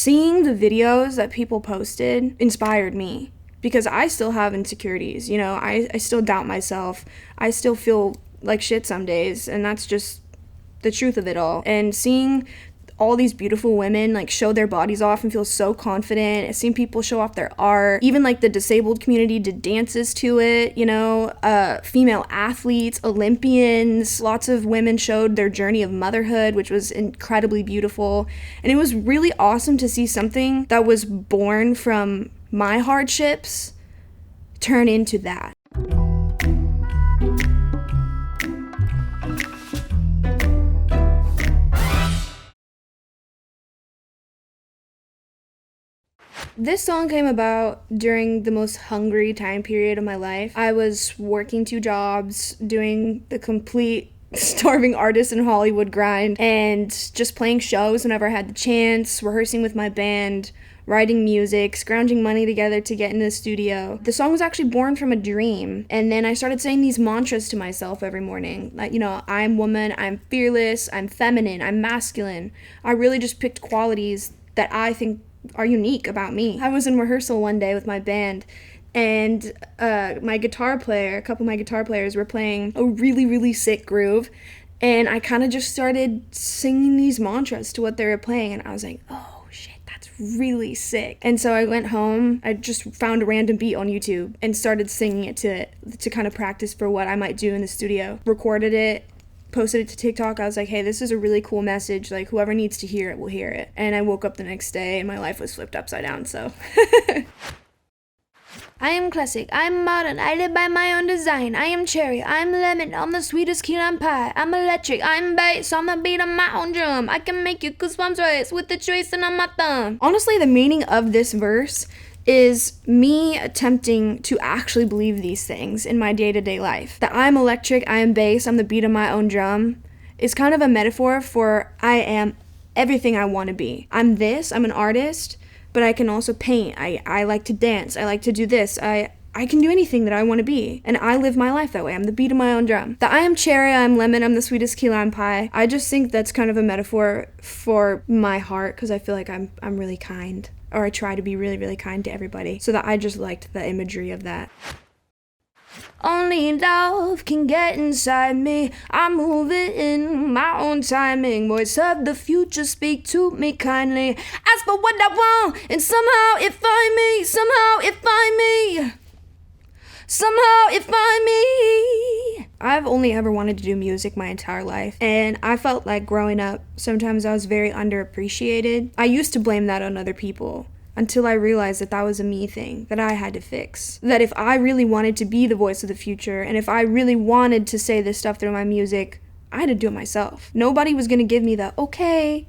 seeing the videos that people posted inspired me because I still have insecurities. You know, I still doubt myself. I still feel like shit some days, and that's just the truth of it all. And seeing all these beautiful women like show their bodies off and feel so confident, and seeing people show off their art, even like the disabled community did dances to it, you know, female athletes, Olympians, lots of women showed their journey of motherhood, which was incredibly beautiful. And it was really awesome to see something that was born from my hardships turn into that. This song came about during the most hungry time period of my life. I was working 2 jobs, doing the complete starving artist in Hollywood grind, and just playing shows whenever I had the chance, rehearsing with my band, writing music, scrounging money together to get in the studio. The song was actually born from a dream, and then I started saying these mantras to myself every morning. Like, you know, I'm woman, I'm fearless, I'm feminine, I'm masculine. I really just picked qualities that I think are unique about me. I was in rehearsal one day with my band, and my guitar player, a couple of my guitar players were playing a really, really sick groove, and I kind of just started singing these mantras to what they were playing, and I was like, oh shit, that's really sick. And so I went home, I just found a random beat on YouTube and started singing it to kind of practice for what I might do in the studio. Recorded it, posted it to TikTok. I was like, hey, this is a really cool message. Like, whoever needs to hear it will hear it. And I woke up the next day and my life was flipped upside down, so. I am classic, I'm modern, I live by my own design. I am cherry, I'm lemon, I'm the sweetest key lime pie. I'm electric, I'm bass, on the beat of my own drum. I can make you goosebumps race with the tracing on my thumb. Honestly, the meaning of this verse is me attempting to actually believe these things in my day-to-day life. That I'm electric, I am bass, I'm the beat of my own drum is kind of a metaphor for I am everything I want to be. I'm this, I'm an artist, but I can also paint. I like to dance, I like to do this. I can do anything that I want to be, and I live my life that way. I'm the beat of my own drum. That I am cherry, I'm lemon, I'm the sweetest key lime pie. I just think that's kind of a metaphor for my heart, because I feel like I'm really kind. Or I try to be really, really kind to everybody. So that I just liked the imagery of that. Only love can get inside me. I'm moving in my own timing. Voice of the future, speak to me kindly. Ask for what I want, and somehow it find me. Somehow it find me. Somehow it find me. I've only ever wanted to do music my entire life, and I felt like growing up, sometimes I was very underappreciated. I used to blame that on other people until I realized that that was a me thing that I had to fix. That if I really wanted to be the voice of the future, and if I really wanted to say this stuff through my music, I had to do it myself. Nobody was gonna give me the, okay,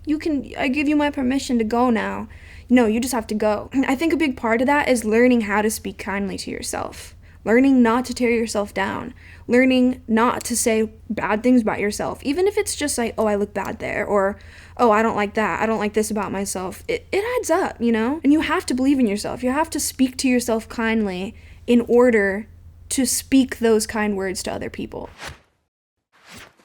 I give you my permission to go now. No, you just have to go. I think a big part of that is learning how to speak kindly to yourself. Learning not to tear yourself down. Learning not to say bad things about yourself. Even if it's just like, oh, I look bad there. Or, oh, I don't like that. I don't like this about myself. It adds up, you know? And you have to believe in yourself. You have to speak to yourself kindly in order to speak those kind words to other people.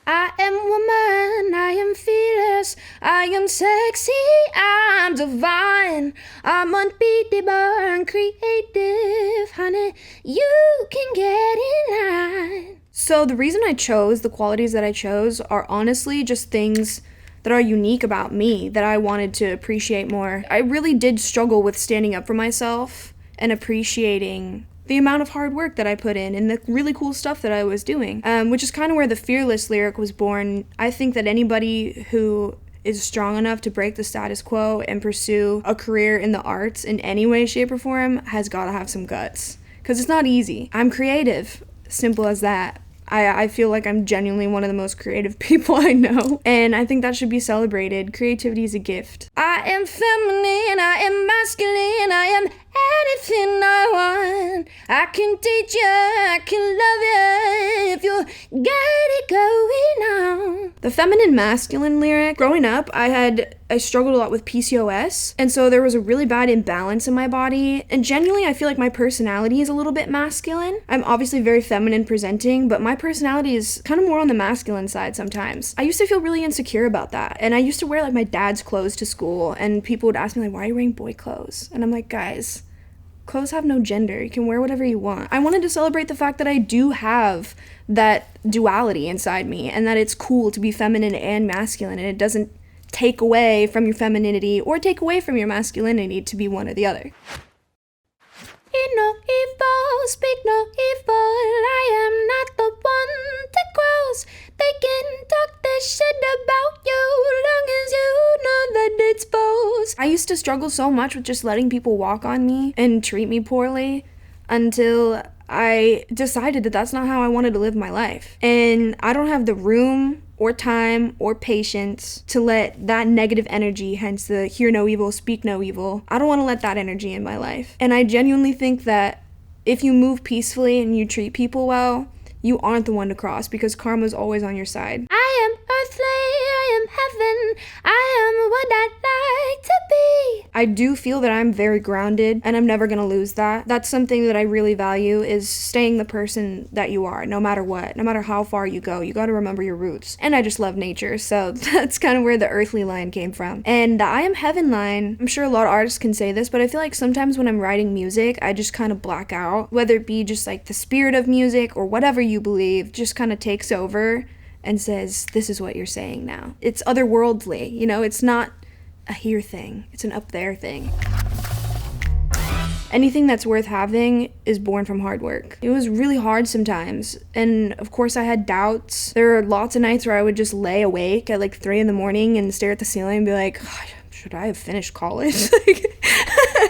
I am woman, I am fearless, I am sexy, I'm divine, I'm unbeatable and creative, honey, you can get in line. So the reason I chose the qualities that I chose are honestly just things that are unique about me that I wanted to appreciate more. I really did struggle with standing up for myself and appreciating the amount of hard work that I put in and the really cool stuff that I was doing, which is kind of where the Fearless lyric was born. I think that anybody who is strong enough to break the status quo and pursue a career in the arts in any way, shape, or form has got to have some guts, because it's not easy. I'm creative, simple as that. I feel like I'm genuinely one of the most creative people I know, and I think that should be celebrated. Creativity is a gift. I am feminine, I am masculine, I am anything I want. I can teach you, I can love you if you got it going on. The feminine masculine lyric, growing up, I struggled a lot with PCOS, and so there was a really bad imbalance in my body, and genuinely I feel like my personality is a little bit masculine. I'm obviously very feminine presenting, but my personality is kind of more on the masculine side sometimes. I used to feel really insecure about that, and I used to wear like my dad's clothes to school, and people would ask me like, why are you wearing boy clothes? And I'm like, guys, clothes have no gender. You can wear whatever you want. I wanted to celebrate the fact that I do have that duality inside me, and that it's cool to be feminine and masculine, and it doesn't take away from your femininity or take away from your masculinity to be one or the other. Hear no evil, speak no evil, I am not the one that grows. They can talk this shit about you, long as you know that it's false. I used to struggle so much with just letting people walk on me and treat me poorly until I decided that that's not how I wanted to live my life. And I don't have the room or time or patience to let that negative energy, hence the hear no evil, speak no evil, I don't want to let that energy in my life. And I genuinely think that if you move peacefully and you treat people well, you aren't the one to cross, because karma's always on your side. I am earthly, I am heaven, I am what I'd like to be. I do feel that I'm very grounded, and I'm never gonna lose that. That's something that I really value, is staying the person that you are, no matter what, no matter how far you go. You gotta remember your roots. And I just love nature, so that's kind of where the earthly line came from. And the I am heaven line, I'm sure a lot of artists can say this, but I feel like sometimes when I'm writing music, I just kind of black out, whether it be just like the spirit of music or whatever you believe just kind of takes over and says, this is what you're saying now. It's otherworldly, you know, it's not a here thing, it's an up there thing. Anything that's worth having is born from hard work. It was really hard sometimes, and of course I had doubts. There were lots of nights where I would just lay awake at like 3 a.m. and stare at the ceiling and be like, God, should I have finished college?